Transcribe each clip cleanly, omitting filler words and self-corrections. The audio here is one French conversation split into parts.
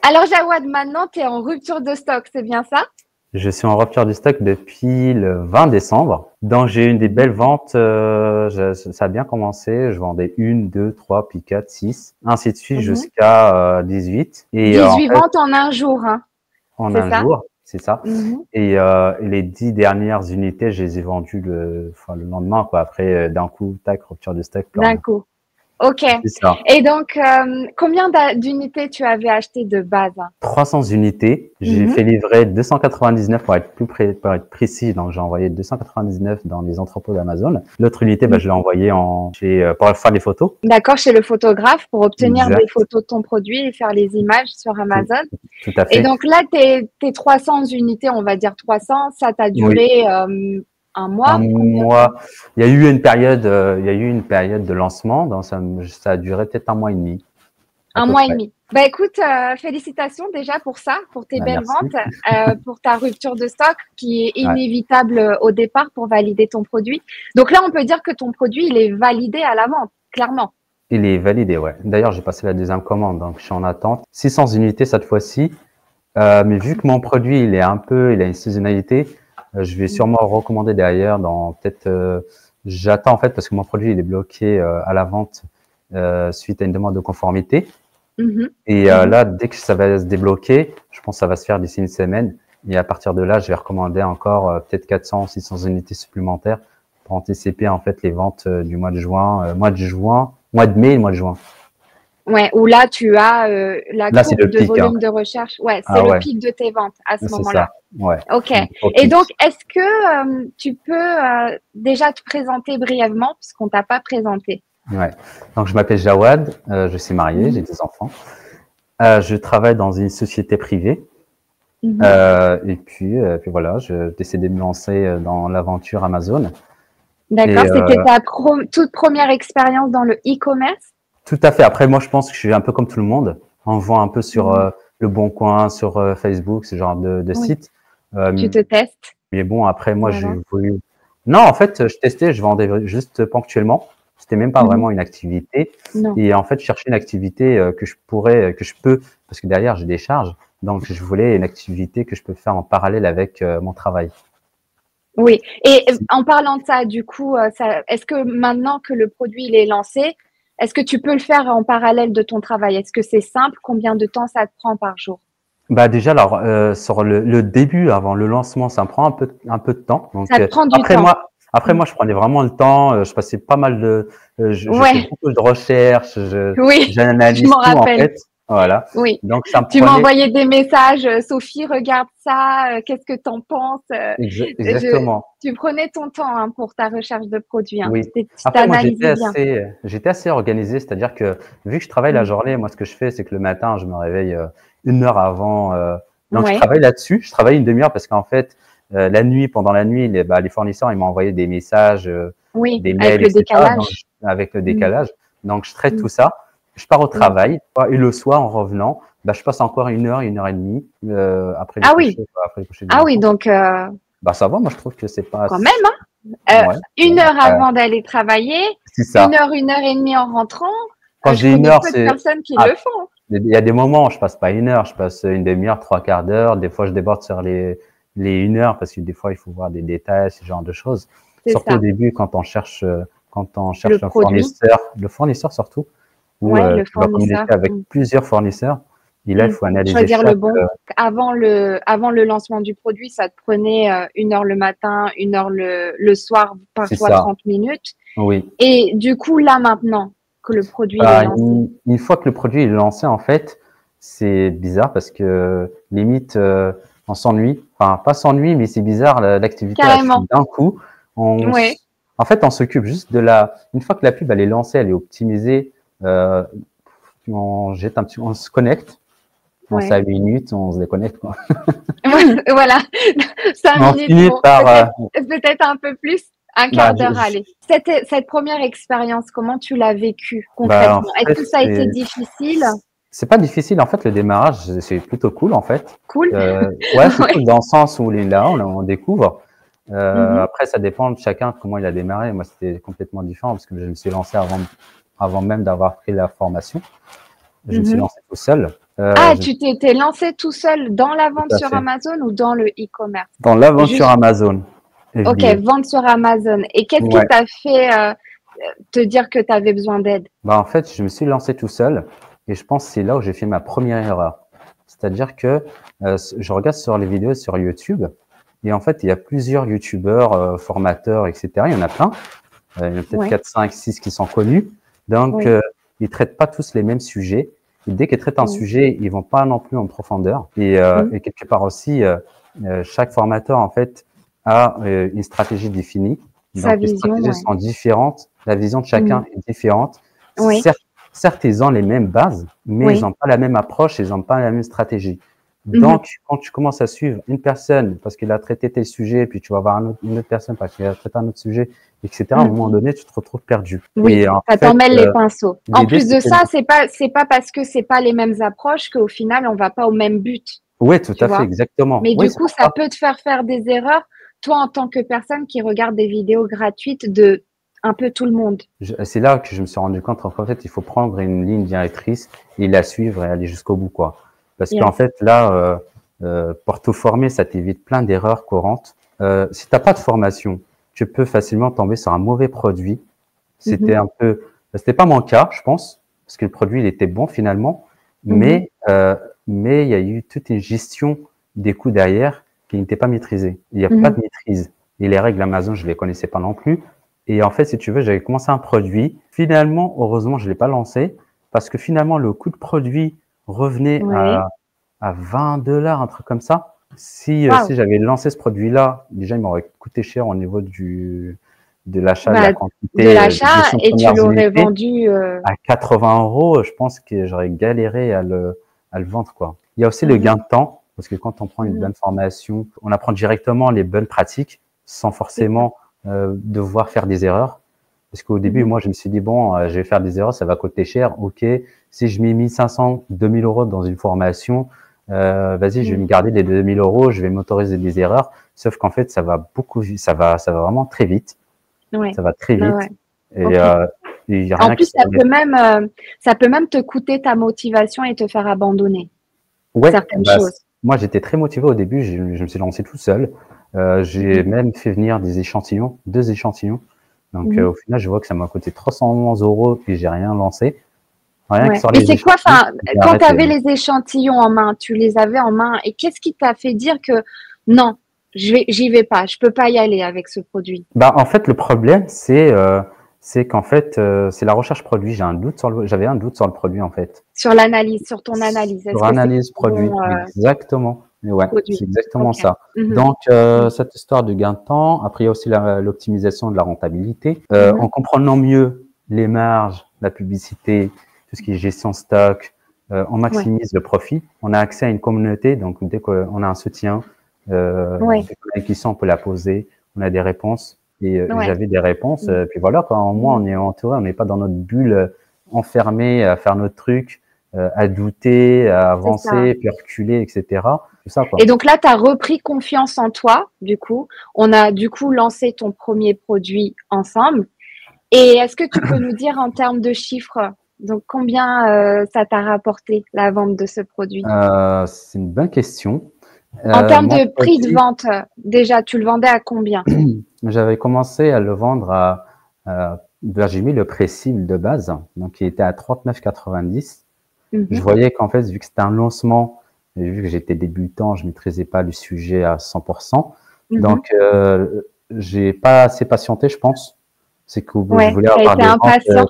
Alors, Jawad, maintenant, tu es en rupture de stock, c'est bien ça? Je suis en rupture du stock depuis le 20 décembre. Donc, j'ai eu des belles ventes. Ça a bien commencé. Je vendais une, deux, trois, puis quatre, six, ainsi de suite Mhm. jusqu'à 18. Et en 18 fait, ventes en un jour, hein, en c'est un ça? jour, c'est ça. Mhm. Et les 10 dernières unités, je les ai vendues le lendemain, quoi. Après, d'un coup, tac, rupture de stock, plus D'un rien. coup. OK. C'est ça. Et donc, combien d'unités tu avais acheté de base? 300 unités. J'ai Mhm. fait livrer 299 pour être pour être précis. Donc, j'ai envoyé 299 dans les entrepôts d'Amazon. L'autre unité, bah, je l'ai envoyée pour faire des photos. D'accord, chez le photographe pour obtenir des Exact. photos de ton produit et faire les images sur Tout, Amazon. tout à Et fait. donc là, tes 300 unités, on va dire 300, ça t'a Oui. duré un Un mois, combien de temps? mois. Il y a eu une période de lancement. Donc, ça a duré peut-être un mois et demi, à Un peu mois et près. demi. Bah écoute, félicitations déjà pour ça, pour tes Bah, belles merci. ventes, pour ta rupture de stock qui est Ouais. inévitable au départ pour valider ton produit. Donc là, on peut dire que ton produit, il est validé à la vente, clairement. Il est validé, ouais. D'ailleurs, j'ai passé la deuxième commande, donc je suis en attente. 600 unités cette fois-ci. Mais vu que mon produit, il a une saisonnalité, je vais sûrement recommander derrière dans peut-être, j'attends en fait parce que mon produit, il est bloqué à la vente suite à une demande de conformité. Mhm, Et mhm. là, dès que ça va se débloquer, je pense que ça va se faire d'ici une semaine. Et à partir de là, je vais recommander encore peut-être 400, 600 unités supplémentaires pour anticiper en fait les ventes du mois de mai et mois de juin. Ouais, où là, tu as la Là, c'est courbe le de pic, hein. volume de recherche. Ouais, c'est Ah le ouais, pic de tes ventes à ce c'est moment-là. ça. Ouais, OK. un gros Et donc, pic. est-ce que tu peux déjà te présenter brièvement, puisqu'on t'a pas présenté? Ouais. Donc, je m'appelle Jawad, je suis marié, j'ai Mhm, 2 enfants. Je travaille dans une société privée. mhm. Puis voilà, je décidé de me lancer dans l'aventure Amazon. D'accord. Et C'était ta toute première expérience dans le e-commerce? tout à fait. Après, moi, je pense que je suis un peu comme tout le monde. On vend un peu sur Mhm. Le Bon Coin, sur Facebook, ce genre de Oui. site. Tu Euh, te testes? mais bon, après, moi, j'ai Voilà. voulu. Non, en fait, je testais, je vendais juste ponctuellement. C'était même pas Mhm. vraiment une activité. Non. Et en fait, je cherchais une activité que je peux, parce que derrière, j'ai des charges. Donc, je voulais une activité que je peux faire en parallèle avec mon travail. Oui. Et en parlant de ça, du coup, est-ce que maintenant que le produit il est lancé, est-ce que tu peux le faire en parallèle de ton travail? Est-ce que c'est simple? Combien de temps ça te prend par jour? Bah déjà, alors sur le début, avant le lancement, ça me prend un peu de temps. Donc Ça te prend du temps. après moi, je prenais vraiment le temps. Je passais pas mal de, je fais Ouais, beaucoup de recherches, oui, je j'analyse m'en tout en rappelle. fait. Voilà. Oui. Donc ça me Tu m'as prenait envoyé des messages, Sophie, regarde ça, qu'est-ce que t'en penses? exactement. Tu prenais ton temps hein, pour ta recherche de produits. Hein. Oui. Tu Après moi, t'analysais bien. j'étais assez organisé, c'est-à-dire que vu que je travaille la Mm. journée, moi ce que je fais, c'est que le matin, je me réveille une heure avant. Donc je Ouais, travaille là-dessus. Je travaille une demi-heure parce qu'en fait, pendant la nuit, les fournisseurs, ils m'ont envoyé des messages, oui, des avec mails, le etc. Donc, décalage. avec le Mm, décalage. Donc je traite mm, tout ça. Je pars au mm. travail et le soir, en revenant, bah, je passe encore une heure et demie Ah oui, après le coucher des ah oui, enfants. donc Bah ça va, moi je trouve que c'est pas. quand même, hein. Ouais, Une ouais, heure après, avant d'aller travailler, c'est ça. une heure et demie en rentrant. Quand je Je dis une connais heure, peu de c'est personnes qui ah, le font. il y a des moments où je passe pas une heure, je passe une demi-heure, trois quarts d'heure. Des fois, je déborde sur les une heure parce que des fois, il faut voir des détails, ce genre de choses. C'est Surtout au ça. début, quand on Le cherche produit, le fournisseur surtout, où ouais, le tu vas fournisseur. communiquer avec Mm. plusieurs fournisseurs. Et là, il Mm. faut analyser Choisir le chaque. bon. Avant le lancement du produit, ça te prenait une heure le matin, une heure le soir, C'est parfois ça. 30 minutes. Oui. Et du coup, là maintenant que le produit il est Bah, lancé. une fois que le produit est lancé, en fait, c'est bizarre parce que limite, on s'ennuie. Enfin, pas s'ennuie, mais c'est bizarre. L'activité a chute Carrément. d'un coup. Ouais. En fait, on s'occupe juste de une fois que la pub elle est lancée, elle est optimisée. Euh, on se connecte. On Ouais. à 8 minutes, on se déconnecte, quoi. Voilà. 5 minutes, Finit bon, par, peut-être un peu plus. Un bah, quart d'heure, allez. Cette première expérience, comment tu l'as vécue bah, en concrètement? Est-ce fait, que ça a été difficile? c'est pas difficile. En fait, le démarrage, c'est plutôt cool, en fait. Cool? Ouais, c'est cool Ouais. dans le sens où on découvre. Mhm, Après, ça dépend de chacun comment il a démarré. Moi, c'était complètement différent parce que je me suis lancé avant même d'avoir pris la formation. Je me suis mhm, lancé tout seul. Ah, Je- tu t'es lancé tout seul dans la Tout vente à sur fait. Amazon ou dans le e-commerce? Dans l'aventure Juste, Amazon, ok, FBA. vente sur Amazon. Et qu'est-ce qui Ouais. t'a fait te dire que tu avais besoin d'aide? Bah, en fait, je me suis lancé tout seul et je pense que c'est là où j'ai fait ma première erreur. C'est-à-dire que je regarde sur les vidéos sur YouTube et en fait, il y a plusieurs YouTubeurs, formateurs, etc. Il y en a plein. Il y en a peut-être Oui, 4, 5, 6 qui sont connus. Donc, oui, ils traitent pas tous les mêmes sujets. Et dès qu'ils traitent un oui. sujet, ils vont pas non plus en profondeur. Mhm. Et quelque part aussi, chaque formateur, en fait, a une stratégie définie. Sa Donc, les vision, stratégies ouais. sont différentes. La vision de chacun Mhm. est différente. Oui, Certes, certes, ils ont les mêmes bases, mais ils oui. n'ont pas la même approche, ils n'ont pas la même stratégie. Mhm. Donc, quand tu commences à suivre une personne parce qu'il a traité tel sujet, puis tu vas voir une autre personne parce qu'il a traité un autre sujet, etc., à un Mhm. moment donné, tu te retrouves perdu. Oui, Et en ça fait, t'emmêle les pinceaux. En l'idée, plus de c'était... ça, c'est pas parce que c'est pas les mêmes approches qu'au final, on va pas au même but, Oui, tout tu à fait, vois. exactement. Mais Oui, du c'est coup, pour ça ça. peut te faire des erreurs, toi, en tant que personne qui regarde des vidéos gratuites de un peu tout le monde. C'est là que je me suis rendu compte qu'en fait, il faut prendre une ligne directrice et la suivre et aller jusqu'au bout, quoi. Parce qu'en Yes. fait, là, pour te former, ça t'évite plein d'erreurs courantes. Si t'as pas de formation, tu peux facilement tomber sur un mauvais produit. Mhm. C'était pas mon cas, je pense, parce que le produit, il était bon finalement, Mhm. mais il y a eu toute une gestion des coûts derrière qui n'était pas maîtrisée. Il n'y a pas Mhm. de maîtrise. Et les règles Amazon, je les connaissais pas non plus. Et en fait, si tu veux, j'avais commencé un produit. Finalement, heureusement, je l'ai pas lancé parce que finalement, le coût de produit revenait Oui. à 20 dollars, un truc comme ça. Si Waouh. j'avais lancé ce produit-là, déjà, il m'aurait coûté cher au niveau de l'achat, de la Bah, de quantité, des l'achat 200 et tu premières l'aurais unités. vendu. À 80 euros, je pense que j'aurais galéré à le vendre, quoi. Il y a aussi le Mhm. gain de temps, parce que quand on prend une Mhm. bonne formation, on apprend directement les bonnes pratiques sans C'est ça. forcément devoir faire des erreurs. Parce qu'au début, Mhm. moi, je me suis dit, bon, je vais faire des erreurs, ça va coûter cher. OK, si je mets 1500, 2000 euros dans une formation, vas-y, je vais Mhm. me garder les 2000 euros, je vais m'autoriser des erreurs. Sauf qu'en fait, ça va vraiment très vite. Ouais. Ça va très Ouais, ouais. vite. Et Ok. il n'y a En rien qui plus, se remet. ça peut même te coûter ta motivation et te faire abandonner Ouais, certaines bah, choses. moi j'étais très motivé au début, je me suis lancé tout seul. J'ai Mhm. même fait venir des échantillons, 2 échantillons. Donc Mhm. au final, je vois que ça m'a coûté 311 euros puis j'ai rien lancé. Rien que Ouais. sur Et les c'est quoi, échantillons, enfin, j'ai quand tu arrêté, avais hein. les échantillons en main, tu les avais en main, et qu'est-ce qui t'a fait dire que non, j'y vais pas, je peux pas y aller avec ce produit? Bah, en fait, le problème, c'est qu'en fait, c'est la recherche produit. J'avais un doute sur le produit, en fait. Sur l'analyse, sur ton analyse, est-ce Sur que c'est analyse un bon produit, exactement. Et ouais, c'est produit? exactement Ok. ça. Mhm. Donc, Mhm. cette histoire de gain de temps, après, il y a aussi l'optimisation de la rentabilité. En Mhm. comprenant mieux les marges, la publicité, tout ce qui est gestion stock, on Ouais. maximise le profit. On a accès à une communauté, donc dès qu'on a un soutien, Ouais. dès qu'on a une question, on peut la poser, on a des réponses. Et Ouais. j'avais des réponses, Mhm. puis voilà, quoi. Au moins, Mhm. on est entouré, on n'est pas dans notre bulle, enfermé à faire notre truc, à douter, à C'est ça. avancer, puis reculer, etc. Tout ça, Et quoi. donc là, tu as repris confiance en toi, du coup. On a du coup lancé ton premier produit ensemble. Et est-ce que tu peux nous dire en termes de chiffres, donc combien ça t'a rapporté la vente de ce produit? C'est une bonne question. En termes Mon de prix de produit, vente, déjà, tu le vendais à combien? j'avais commencé à le vendre ben, j'ai mis le prix cible de base, donc il était à 39,90. Je Mhm. voyais qu'en fait, vu que c'était un lancement, et vu que j'étais débutant, je maîtrisais pas le sujet à 100%. Mhm. Donc, j'ai pas assez patienté, je pense. C'est que je Ouais, voulais tu as avoir été des ventes impatient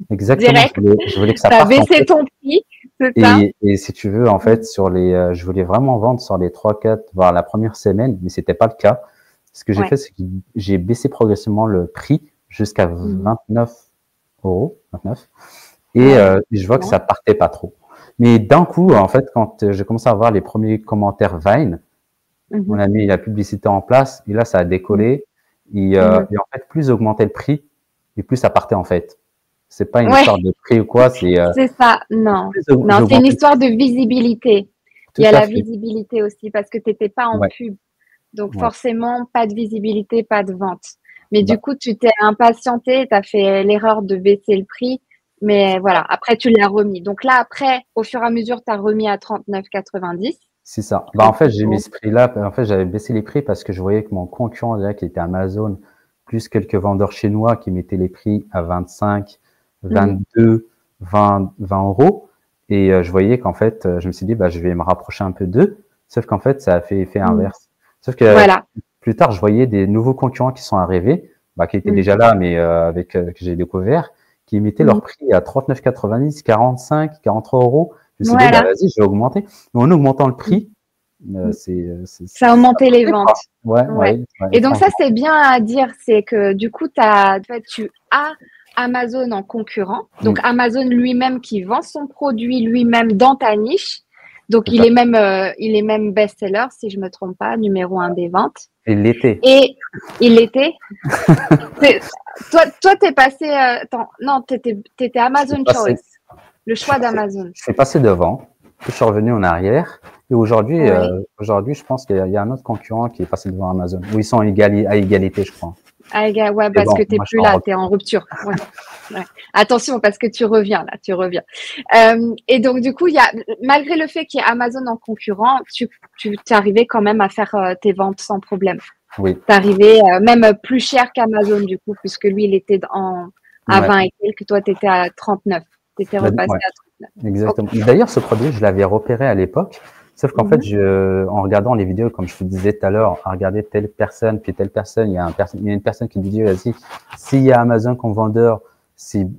exactement. direct. Je voulais que ça Tu as parte en baissé fait. ton prix, c'est ça? Et si tu veux, en fait, Mhm. je voulais vraiment vendre sur les 3, 4, voire la première semaine, mais c'était pas le cas. Ce que j'ai Ouais. fait, c'est que j'ai baissé progressivement le prix jusqu'à Mhm. 29 euros, 29. Et Ouais. je vois que Bien. ça partait pas trop. Mais d'un coup, en fait, quand j'ai commencé à voir les premiers commentaires Vine, on Mhm. a mis la publicité en place, et là, ça a Mhm. décollé. Mhm. Et en fait, plus augmentait le prix, et plus ça partait, en fait. C'est pas une Ouais, histoire de prix ou quoi, c'est ça. Non, plus non, c'est une j'augmentais le histoire prix. de visibilité. Il Tout y a à la fait. visibilité aussi parce que tu n'étais pas en Ouais, pub. Donc ouais. forcément, pas de visibilité, pas de vente. Mais du Bah, coup, tu t'es impatienté, tu as fait l'erreur de baisser le prix Mais voilà, après, tu l'as remis. Donc là, après, au fur et à mesure, tu as remis à 39,90. C'est ça. Bah, en fait, j'ai mis ce prix-là. En fait, j'avais baissé les prix parce que je voyais que mon concurrent, là, qui était Amazon, plus quelques vendeurs chinois qui mettaient les prix à 25, 22, 20 euros. Et je voyais qu'en fait, je me suis dit, bah, je vais me rapprocher un peu d'eux. Sauf qu'en fait, ça a fait effet inverse. Sauf que Voilà. plus tard, je voyais des nouveaux concurrents qui sont arrivés, bah, qui étaient déjà là, mais que j'ai découvert, qui mettaient leur prix à 39,90, 45, 43 euros. Je me suis dit, bah, vas-y, je vais augmenter. Mais en augmentant le prix, ça a augmenté les ventes. Ouais. Et donc, ça, c'est bien à dire, c'est que du coup, tu as Amazon en concurrent. Donc, Amazon lui-même qui vend son produit lui-même dans ta niche. Donc, il est même best-seller, si je ne me trompe pas, numéro 1 des ventes. Et l'été. Et il l'était. Toi, t'es passé. Non, t'étais Amazon Choice. Le choix d'Amazon. Je suis passé devant. Je suis revenu en arrière. Et aujourd'hui, je pense qu'il y a un autre concurrent qui est passé devant Amazon. Où ils sont à égalité, je crois. Ouais, parce que tu n'es plus là, tu es en rupture. Ouais. Attention, parce que tu reviens là, tu reviens. Et donc, du coup, malgré le fait qu'il y ait Amazon en concurrent, tu es arrivé quand même à faire tes ventes sans problème. Oui. Tu es arrivé même plus cher qu'Amazon, du coup, puisque lui, il était à 20 et quelques, toi, tu étais à 39. Tu étais repassé à 39. Exactement. Okay. D'ailleurs, ce produit, je l'avais repéré à l'époque. Sauf qu'en fait, en regardant les vidéos, comme je vous disais tout à l'heure, à regarder telle personne, puis telle personne, il y a une personne qui dit, vas-y, s'il y a Amazon comme vendeur, il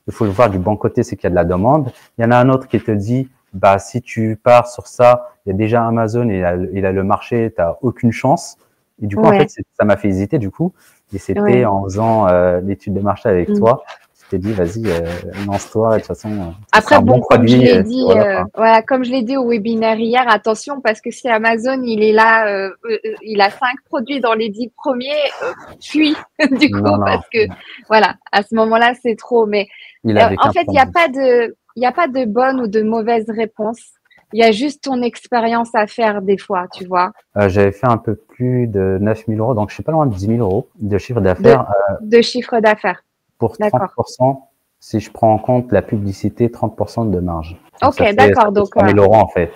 faut le voir du bon côté, c'est qu'il y a de la demande. Il y en a un autre qui te dit, bah, si tu pars sur ça, il y a déjà Amazon et il a le marché, t'as aucune chance. Et du coup, en fait, ça m'a fait hésiter, du coup. Et c'était en faisant l'étude de marché avec toi. Je t'ai dit, vas-y, lance-toi, de toute façon. Après, bon, comme je l'ai dit, comme je l'ai dit au webinaire hier, attention, parce que si Amazon, il est là, il a 5 produits dans les 10 premiers, fuis, du coup, parce que, voilà, à ce moment-là, c'est trop. Mais en fait, il n'y a pas de bonne ou de mauvaise réponse. Il y a juste ton expérience à faire des fois, tu vois. J'avais fait un peu plus de 9 000 euros, donc je suis pas loin de 10 000 euros de chiffre d'affaires. De chiffre d'affaires. Pour 30%, si je prends en compte la publicité, 30% de marge. Donc ok, d'accord. Donc, 3 000 euros en fait.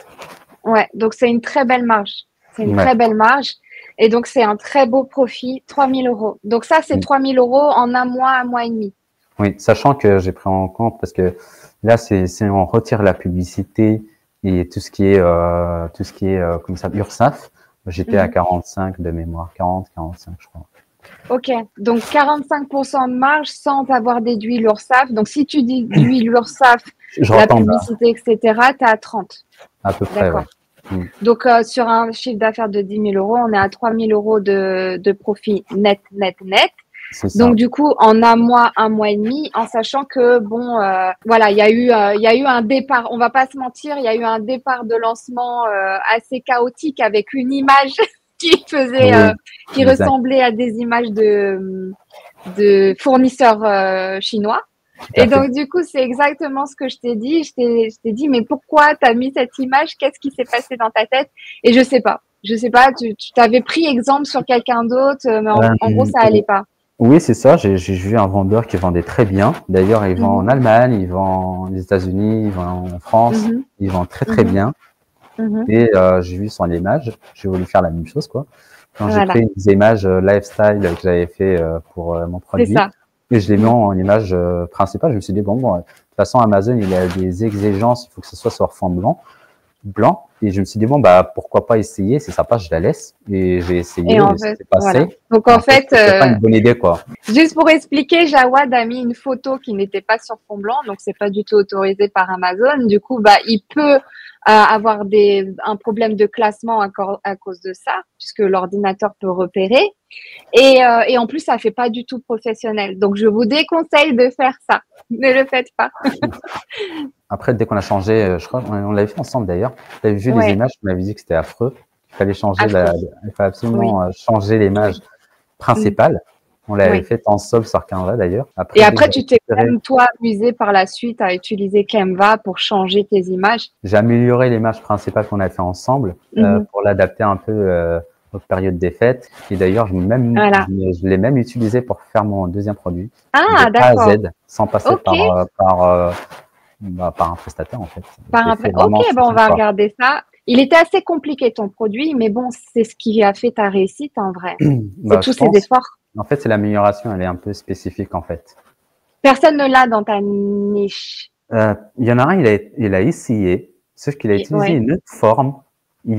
Ouais, donc c'est une très belle marge. C'est une très belle marge. Et donc, c'est un très beau profit, 3 000 euros. Donc, ça, c'est 3 000 euros en un mois et demi. Oui, sachant que j'ai pris en compte parce que là, on retire la publicité et tout ce qui est comme ça, URSSAF. J'étais à 45 de mémoire, 40, 45, je crois. Ok, donc 45% de marge sans avoir déduit l'URSSAF. Donc, si tu déduis l'URSSAF, la publicité, etc., tu es à 30. À peu près, ouais. Donc, sur un chiffre d'affaires de 10 000 euros, on est à 3 000 euros de profit net. Donc, du coup, en un mois et demi, en sachant que, bon, voilà, il y a eu un départ, on va pas se mentir, il y a eu un départ de lancement assez chaotique avec une image qui ressemblait à des images de fournisseurs chinois. Et donc, du coup, c'est exactement ce que je t'ai dit. Je t'ai dit, mais pourquoi tu as mis cette image? Qu'est-ce qui s'est passé dans ta tête? Et je sais pas. Tu t'avais pris exemple sur quelqu'un d'autre, mais en gros, ça allait pas. Oui, c'est ça. J'ai vu un vendeur qui vendait très bien. D'ailleurs, il vend en Allemagne, il vend aux États-Unis, il vend en France. Il vend très, très bien. Et j'ai vu son image. J'ai voulu faire la même chose, quoi. Quand j'ai pris des images lifestyle que j'avais fait pour mon produit. C'est ça. Et je l'ai mis en image principale. Je me suis dit, bon, de toute façon, Amazon, il a des exigences. Il faut que ce soit sur fond blanc. Et je me suis dit, bon, bah, pourquoi pas essayer? C'est sympa, je la laisse. Et j'ai essayé, c'est passé. Voilà. Donc, en fait, c'est pas une bonne idée, quoi. Juste pour expliquer, Jawad a mis une photo qui n'était pas sur fond blanc. Donc, c'est pas du tout autorisé par Amazon. Du coup, bah, il peut avoir un problème de classement à cause de ça, puisque l'ordinateur peut repérer. Et en plus, ça fait pas du tout professionnel. Donc, je vous déconseille de faire ça. Ne le faites pas. Après, dès qu'on a changé, je crois, on l'avait fait ensemble d'ailleurs. Tu avais vu les images, tu m'avais dit que c'était affreux. Il fallait changer il fallait absolument changer l'image principale. On l'avait fait en sobre sur Canva d'ailleurs. Et après, tu t'es quand même, toi, amusé par la suite à utiliser Canva pour changer tes images. J'ai amélioré l'image principale qu'on a fait ensemble pour l'adapter un peu période des fêtes. Et d'ailleurs, Voilà. je l'ai même utilisé pour faire mon deuxième produit de Ah, A à d'accord. Z, sans passer Ok. par un prestataire en fait. Par Je l'ai après. fait Ok, vraiment bon, on une va fois. regarder ça. Il était assez compliqué ton produit, mais bon, c'est ce qui a fait ta réussite en vrai. C'est Bah, tous je ces pense, efforts. en fait, c'est l'amélioration, elle est un peu spécifique en fait. Personne ne l'a dans ta niche. Il y en a un, il a essayé, sauf qu'il a utilisé Ouais. une autre forme.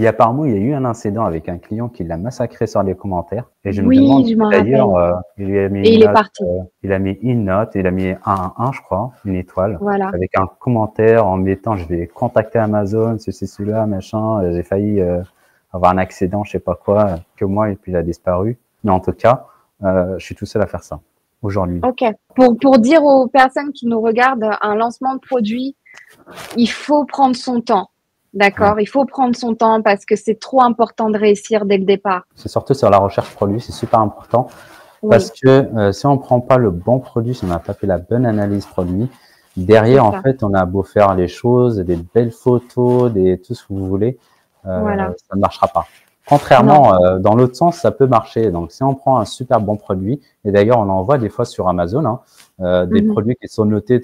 Apparemment, il y a eu un incident avec un client qui l'a massacré sur les commentaires. Et je me demande Oui, je si m'en d'ailleurs, rappelle. il lui a mis Et une il est note, parti. il a mis une note, il a mis un, je crois, une étoile, Voilà. avec un commentaire en mettant, je vais contacter Amazon, ceci, celui-là, machin, j'ai failli avoir un accident, je sais pas quoi, que moi, et puis il a disparu. Mais en tout cas, je suis tout seul à faire ça, aujourd'hui. Ok. Pour dire aux personnes qui nous regardent, un lancement de produit, il faut prendre son temps. Ouais. D'accord? Il faut prendre son temps parce que c'est trop important de réussir dès le départ. C'est surtout sur la recherche produit, c'est super important. Parce Oui, que si on prend pas le bon produit, si on n'a pas fait la bonne analyse produit, c'est derrière, en ça. fait, on a beau faire les choses, des belles photos, tout ce que vous voulez, Voilà. ça ne marchera pas. Non. Contrairement, dans l'autre sens, ça peut marcher. Donc, si on prend un super bon produit, et d'ailleurs, on en voit des fois sur Amazon, hein, des Mhm. produits qui sont notés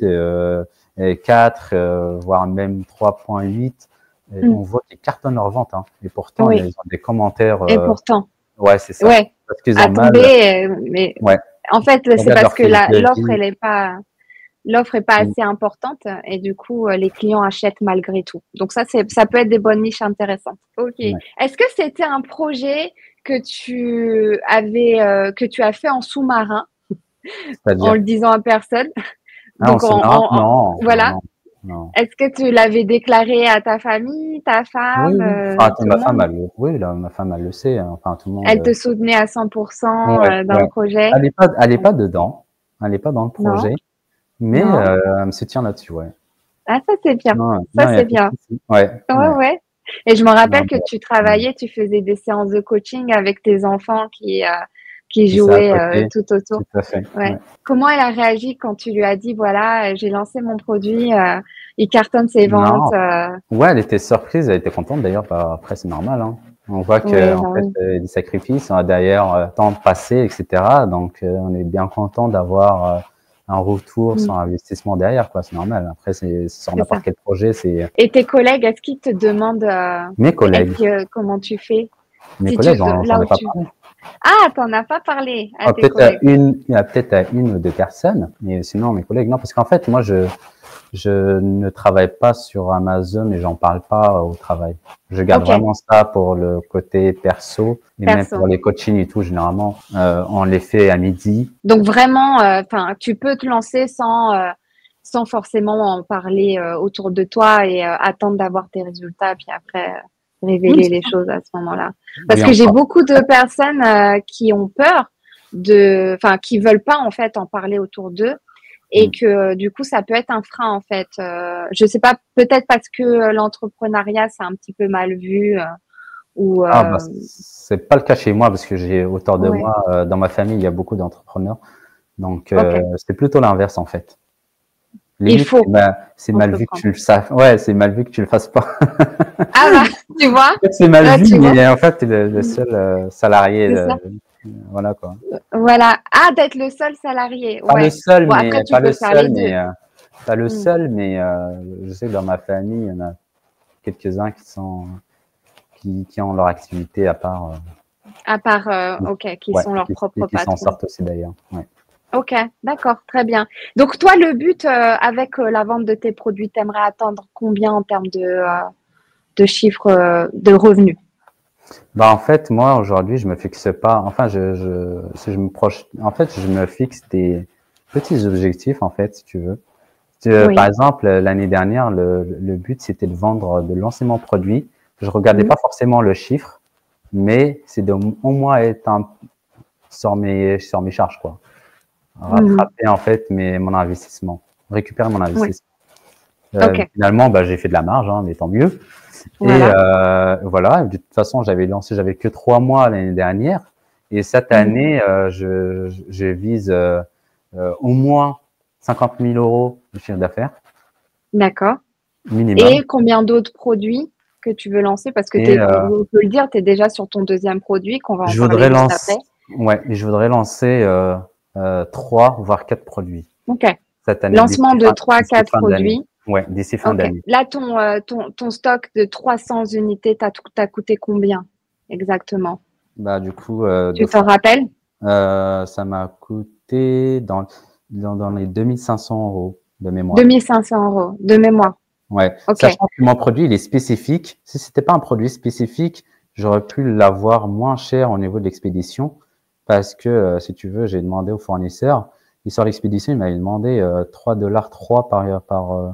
4, voire même 3,8, et on Mm. voit qu'ils cartonnent leur vente. Hein. Et pourtant, ils Oui. ont des commentaires, Et pourtant, ouais, c'est ça. ouais, Parce qu'ils à ont mal, tomber, mais ouais. en fait, c'est Regarde parce leur que fiche de l'offre, vie. l'offre est pas Mm. assez importante et du coup, les clients achètent malgré tout. Donc ça peut être des bonnes niches intéressantes. Ok. Ouais. Est-ce que c'était un projet que tu as fait en sous-marin, en C'est-à-dire, le disant à personne? ah, on Donc se marre? Non, non, voilà. non, non. Est-ce que tu l'avais déclaré à ta famille, ta Oui, femme, oui. Enfin, tout le ma femme, monde? oui, là, ma femme, elle le sait. Hein. Enfin, tout le monde. Elle te soutenait à 100% Ouais, dans le ouais. projet? Elle est pas dedans. Elle est pas dans le Non? projet. Mais, Non? elle me soutient là-dessus, ouais. Ah, ça, c'est bien. Non, Ça, non, il y a c'est pas de bien. souci. Ouais, Ouais, ouais. ouais. Et je me Non, rappelle que mais, tu mm. travaillais, tu faisais des séances de coaching avec tes enfants qui C'est ça à jouaient côté. tout autour. Tout à fait. Ouais. Ouais. Comment elle a réagi quand tu lui as dit, voilà, j'ai lancé mon produit, il cartonne ses ventes. Non. Ouais, elle était surprise, elle était contente d'ailleurs. Bah, après, c'est normal. Hein. On voit que Oui, en bah fait, oui, des sacrifices, derrière temps passé, etc. Donc, on est bien content d'avoir un retour mm, sur investissement derrière, quoi. C'est normal. Après, c'est sur c'est ça. n'importe quel projet, c'est Et tes collègues, est-ce qu'ils te demandent, mes collègues. comment tu fais? Mes Si collègues, j'en là ai où pas tu, parlé. ah, t'en as pas parlé à Ah, tes peut-être à collègues. il y a peut-être à une ou deux personnes, mais sinon mes collègues non, parce qu'en fait moi je ne travaille pas sur Amazon et j'en parle pas au travail. Je garde Ok, vraiment ça pour le côté perso et même pour perso. les coachings et tout. Généralement, on les fait à midi. Donc vraiment, enfin, tu peux te lancer sans forcément en parler autour de toi et attendre d'avoir tes résultats, puis après Oui, révéler c'est les ça. choses à ce moment-là. Parce Oui, que j'ai encore. beaucoup de personnes qui ont peur enfin, qui veulent pas en fait en parler autour d'eux et Mm. que du coup ça peut être un frein en fait. Je sais pas, peut-être parce que l'entrepreneuriat c'est un petit peu mal vu ou Ah bah c'est pas le cas chez moi parce que j'ai autour de ouais, moi, dans ma famille, il y a beaucoup d'entrepreneurs. Donc ok, c'est plutôt l'inverse en fait. il Limite, faut c'est mal vu que entreprendre. tu le saches. Ouais, c'est mal vu que tu le fasses pas. Ah bah, tu vois, En fait, c'est mal là vu, tu vois. mais en fait, tu es le Mm. seul salarié. C'est ça. Voilà quoi. Voilà. Ah, d'être le seul salarié. Pas le Ouais. seul, Bon, après, mais tu peux faire les deux. pas le Hmm. seul, mais je sais que dans ma famille, il y en a quelques-uns qui ont leur activité à part. À part, ok, qui Ouais, sont leurs et propres qui s'en patrons. sortent aussi d'ailleurs. Ouais. Ok, d'accord, très bien. Donc, toi, le but avec la vente de tes produits, t'aimerais attendre combien en termes de chiffres de revenus? Bah en fait, moi aujourd'hui, je me fixe pas. Enfin, si je me proche. En fait, je me fixe des petits objectifs en fait, si tu veux. Par Oui. exemple, l'année dernière, le but, c'était de lancer mon produit. Je regardais Mhm. pas forcément le chiffre, mais c'est de au moins être sur mes charges, quoi. Mhm. Rattraper, en fait, mon investissement. Récupérer mon Oui. investissement. Ok. Finalement, bah, j'ai fait de la marge, hein, mais tant mieux. Et Voilà. voilà. De toute façon, j'avais que 3 mois l'année dernière. Et cette Mhm. année, je vise au moins 50 000 € de chiffre d'affaires D'accord. minimum. Et combien d'autres produits? que tu veux lancer? Parce que Et on peut le dire, tu es déjà sur ton deuxième produit qu'on va en je parler voudrais juste lancer, après. ouais, je voudrais lancer 3 voire 4 produits OK. cette année, Lancement de d'ici 3-4 fin d'année. produits. Ouais, d'ici fin OK. d'année. Là, ton stock de 300 unités t'a coûté combien exactement? Bah, du coup, Tu t'en rappelles? ça m'a coûté dans les 2 500 € de mémoire. 2 500 € de mémoire. Ouais, OK. sachant que mon produit, il est spécifique. Si c'était pas un produit spécifique, j'aurais pu l'avoir moins cher au niveau de l'expédition parce que, si tu veux, j'ai demandé au fournisseur, et sur l'expédition, il m'avait demandé 3 $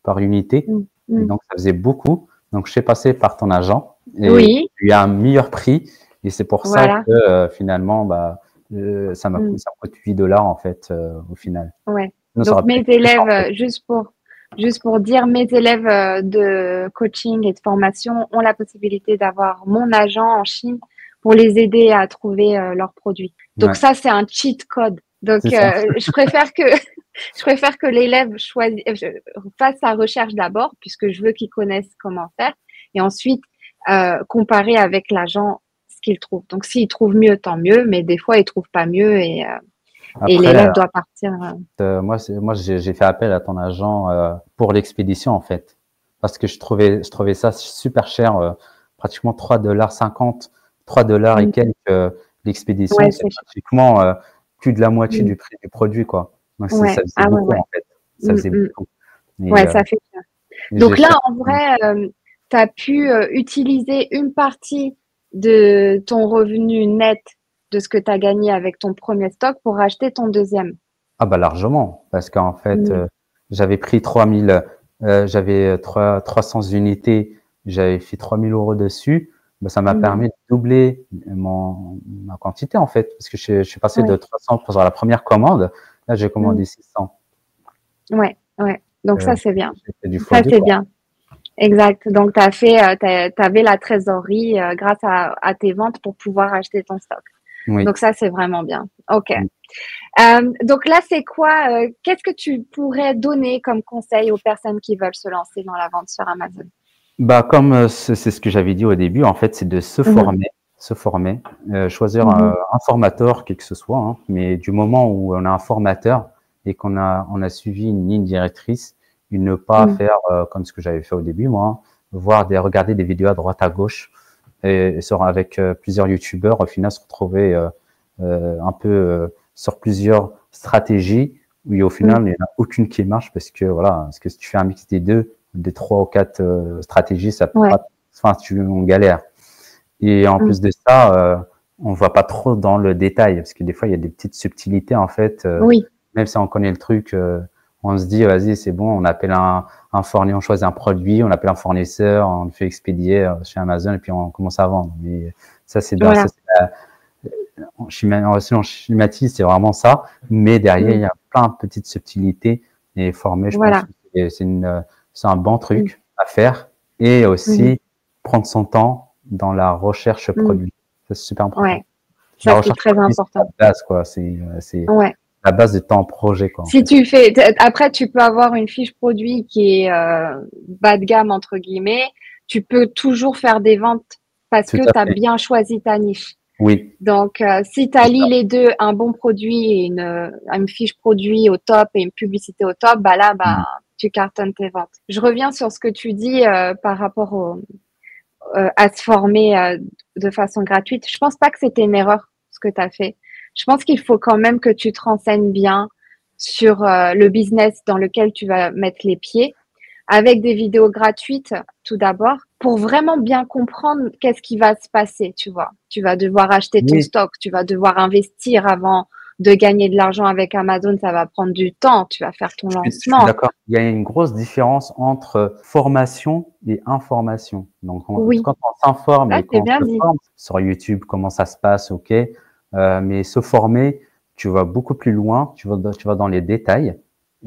par unité. Mm, Et mm. donc, ça faisait beaucoup. Donc, je suis passé par ton agent et Oui, il y a un meilleur prix. Et c'est pour ça voilà. que, finalement, bah, Mm, ça me coûte 8 $ en fait, au final. ouais. Sinon, ça Donc aurait pu mes être plus cher, élèves, en fait. juste pour dire, mes élèves de coaching et de formation ont la possibilité d'avoir mon agent en Chine pour les aider à trouver leurs produits. Donc Ouais, ça, c'est un cheat code. c'est Donc ça. je préfère que je préfère que l'élève fasse sa recherche d'abord, puisque je veux qu'il connaisse comment faire, et ensuite comparer avec l'agent ce qu'il trouve. Donc s'il trouve mieux, tant mieux, mais des fois il trouve pas mieux et Après, l'élève doit partir. moi, j'ai fait appel à ton agent pour l'expédition en fait, parce que je trouvais ça super cher, pratiquement 3,50 $, 3 $ et Mm. quelques l'expédition, Ouais, c'est c'est pratiquement plus de la moitié mm. du prix du produit quoi. Donc Ouais. ça faisait Ah ouais, beaucoup ouais. en fait, ça Mm, faisait mm. beaucoup. Et Ouais, ça fait peur. j'ai Donc là, cherché. en vrai, tu as pu utiliser une partie de ton revenu net de ce que tu as gagné avec ton premier stock pour acheter ton deuxième. Ah bah largement, parce qu'en fait, Mm, j'avais pris 3000, j'avais 300 unités, j'avais fait 3 000 € dessus. Bah, ça m'a mhm. permis de doubler ma quantité en fait, parce que je suis passé de Ouais, 300 pour la première commande. Là, j'ai mm, commandé 600. ouais, ouais. Donc ça, Euh, c'est bien. j'ai fait du Ça, x2 c'est quoi. bien. Exact. Donc, t'avais la trésorerie grâce à tes ventes pour pouvoir acheter ton stock. Oui. Donc ça, c'est vraiment bien. OK. Mm. Donc là, c'est quoi, qu'est-ce que tu pourrais donner comme conseil aux personnes qui veulent se lancer dans la vente sur Amazon? Bah, comme c'est ce que j'avais dit au début, en fait, c'est de Mhm, se former, choisir mhm, un formateur, quel que ce soit, hein, mais du moment où on a un formateur et on a suivi une ligne directrice, et ne pas mhm. faire comme ce que j'avais fait au début, moi, hein, regarder des vidéos à droite à gauche et avec plusieurs youtubeurs, au final se retrouver un peu sur plusieurs stratégies où au final il n'y en a aucune qui marche parce que voilà, parce que si tu fais un mix des deux, des 3 ou 4 stratégies, ça peut Ouais. pas, enfin, on galère. Et en Mm. plus de ça, on voit pas trop dans le détail parce que des fois, il y a des petites subtilités en fait. Oui. Même si on connaît le truc, on se dit, vas-y, c'est bon, on appelle un fournisseur, on choisit un produit, on appelle un fournisseur, on le fait expédier chez Amazon et puis on commence à vendre. Mais ça, Voilà. c'est si on schématise, c'est vraiment ça. Mais derrière, il Mm. y a plein de petites subtilités et former, je pense Voilà. que c'est un bon Mm. truc à faire et Mhm. aussi prendre son temps dans la recherche Mm. produit. C'est super important. Ouais. La Ça, c'est recherche très produit, c'est la important. base, quoi. C'est Ouais. la base de ton projet, quoi, en Si fait. tu fais, après, tu peux avoir une fiche produit qui est bas de gamme, entre guillemets. Tu peux toujours faire des ventes parce Tout que à tu as fait. bien choisi ta niche. Oui, Donc, si tu c'est ça. allies les deux, un bon produit et une fiche produit au top et une publicité au top, bah là, bah, Mm. tu cartonnes tes ventes. Je reviens sur ce que tu dis par rapport à se former de façon gratuite. Je pense pas que c'était une erreur ce que tu as fait. Je pense qu'il faut quand même que tu te renseignes bien sur le business dans lequel tu vas mettre les pieds, avec des vidéos gratuites tout d'abord, pour vraiment bien comprendre qu'est-ce qui va se passer, tu vois. Tu vas devoir acheter ton Oui, stock, tu vas devoir investir avant de gagner de l'argent avec Amazon, ça va prendre du temps, tu vas faire ton je suis lancement. d'accord. Il y a une grosse différence entre formation et information. Donc, Oui, quand on s'informe ça et c'est qu'on bien se dit. forme sur YouTube, comment ça se passe, ok. Mais se former, tu vas beaucoup plus loin, tu vas dans les détails.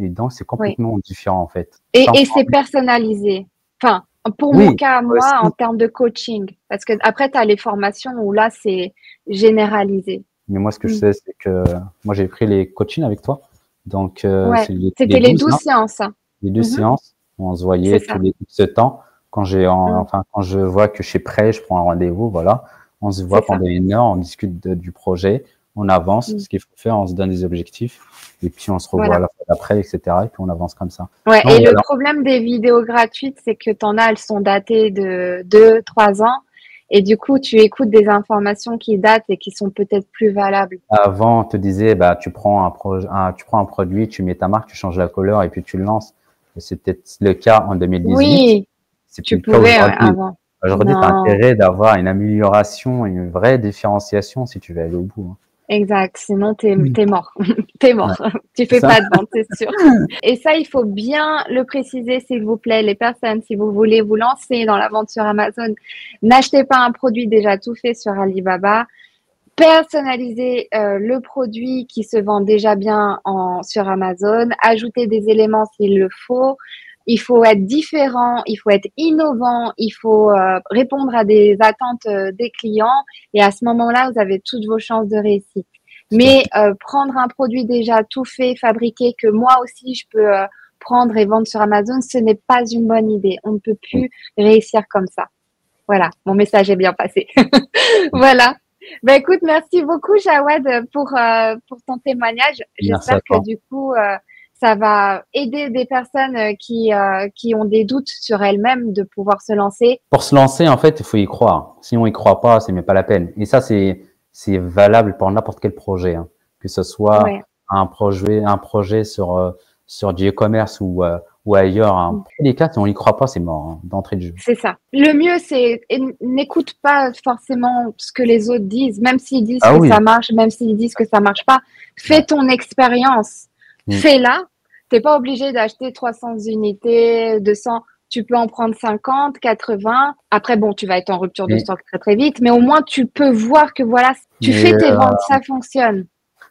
Et donc, c'est Oui. complètement différent, en fait. Et c'est personnalisé. Enfin, pour mon Oui, cas, moi, en aussi. termes de coaching, parce que après, tu as les formations où là, c'est généralisé. Mais moi, ce que je Mm. sais, c'est que moi, j'ai pris les coachings avec toi. Donc, Ouais, c'est les c'était les 12, 12 hein, séances, hein. les deux Mhm. séances. On se C'est voyait tous ça. les ce temps. Enfin, quand je vois que je suis prêt, je prends un rendez-vous, voilà. On se voit pendant 1 heure, on discute du projet, on avance, ce qu'il faut faire, on se donne des objectifs, et puis on se revoit à la fois d'après, etc. Et puis on avance comme ça. Ouais, et le problème des vidéos gratuites, c'est que t'en as, elles sont datées de 2, 3 ans. Et du coup, tu écoutes des informations qui datent et qui sont peut-être plus valables. Avant, on te disait, bah, tu prends un produit, tu mets ta marque, tu changes la couleur et puis tu le lances. C'est peut-être le cas en 2018. Oui, tu pouvais avant. Aujourd'hui, tu as intérêt d'avoir une amélioration, une vraie différenciation si tu veux aller au bout. Exact. Sinon, t'es mort. T'es mort. Ouais. Tu fais pas de vente, c'est sûr. Et ça, il faut bien le préciser, s'il vous plaît, les personnes, si vous voulez vous lancer dans la vente sur Amazon, n'achetez pas un produit déjà tout fait sur Alibaba. Personnalisez le produit qui se vend déjà bien sur Amazon. Ajoutez des éléments s'il le faut. Il faut être différent, il faut être innovant, il faut répondre à des attentes des clients. Et à ce moment-là, vous avez toutes vos chances de réussite. Mais prendre un produit déjà tout fait, fabriqué, que moi aussi je peux prendre et vendre sur Amazon, ce n'est pas une bonne idée. On ne peut plus réussir comme ça. Voilà, mon message est bien passé. Voilà. Ben écoute, merci beaucoup Jawad pour ton témoignage. J'espère que du coup ça va aider des personnes qui ont des doutes sur elles-mêmes de pouvoir se lancer. Pour se lancer, en fait, il faut y croire. Si on y croit pas, c'est même pas la peine. Et ça, c'est valable pour n'importe quel projet, hein. Que ce soit un projet sur du e-commerce ou ailleurs. Hein. Dans les cas, si on y croit pas, c'est mort, hein, d'entrée de jeu. C'est ça. Le mieux, c'est n'écoute pas forcément ce que les autres disent, même s'ils disent que ça marche, même s'ils disent que ça marche pas. Fais ton expérience. Fais-la. T'es pas obligé d'acheter 300 unités, 200. Tu peux en prendre 50, 80. Après, bon, tu vas être en rupture de stock très, très vite. Mais au moins, tu peux voir que voilà, tu fais tes ventes, ça fonctionne.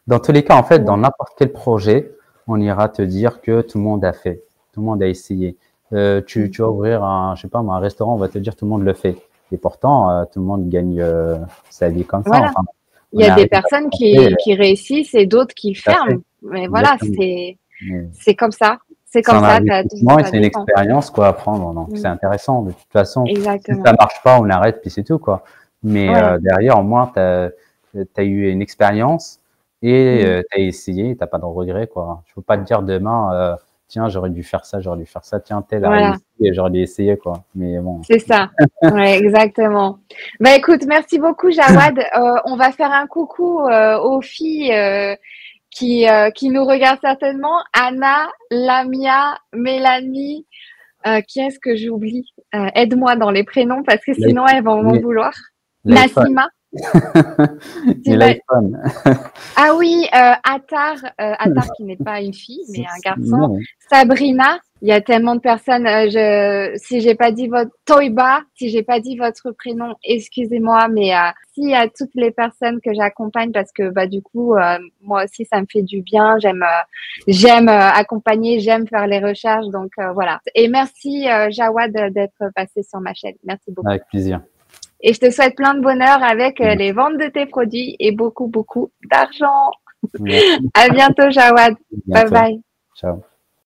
Dans tous les cas, en fait, dans n'importe quel projet, on ira te dire que tout le monde a fait. Tout le monde a essayé. Tu vas ouvrir un restaurant, on va te dire tout le monde le fait. Et pourtant, tout le monde gagne sa vie comme ça. Voilà. Enfin, il y a des personnes qui réussissent et d'autres qui ferment. Mais voilà, c'est comme ça. C'est comme ça. C'est une expérience quoi à prendre. Donc c'est intéressant. De toute façon, si ça marche pas, on arrête puis c'est tout quoi. Mais derrière, au moins, tu as eu une expérience et tu as essayé. T'as pas de regret quoi. Je peux pas te dire demain. Tiens, j'aurais dû faire ça, tiens, tel a réussi et j'aurais dû essayer, quoi. Mais bon. C'est ça. Ouais, exactement. Bah, écoute, merci beaucoup, Jawad. On va faire un coucou aux filles qui nous regardent certainement. Anna, Lamia, Mélanie, qui est-ce que j'oublie? Aide-moi dans les prénoms parce que sinon elles vont m'en vouloir. Nassima. L'iPhone. Ah oui, Attar qui n'est pas une fille mais un garçon. Sabrina, il y a tellement de personnes. Si j'ai pas dit votre Toiba, si j'ai pas dit votre prénom, excusez-moi, mais si à toutes les personnes que j'accompagne parce que bah du coup moi aussi ça me fait du bien. J'aime accompagner, j'aime faire les recherches, donc voilà. Et merci Jawad d'être passé sur ma chaîne. Merci beaucoup. Avec plaisir. Et je te souhaite plein de bonheur avec les ventes de tes produits et beaucoup, beaucoup d'argent. À bientôt, Jawad. Bye bye. Ciao.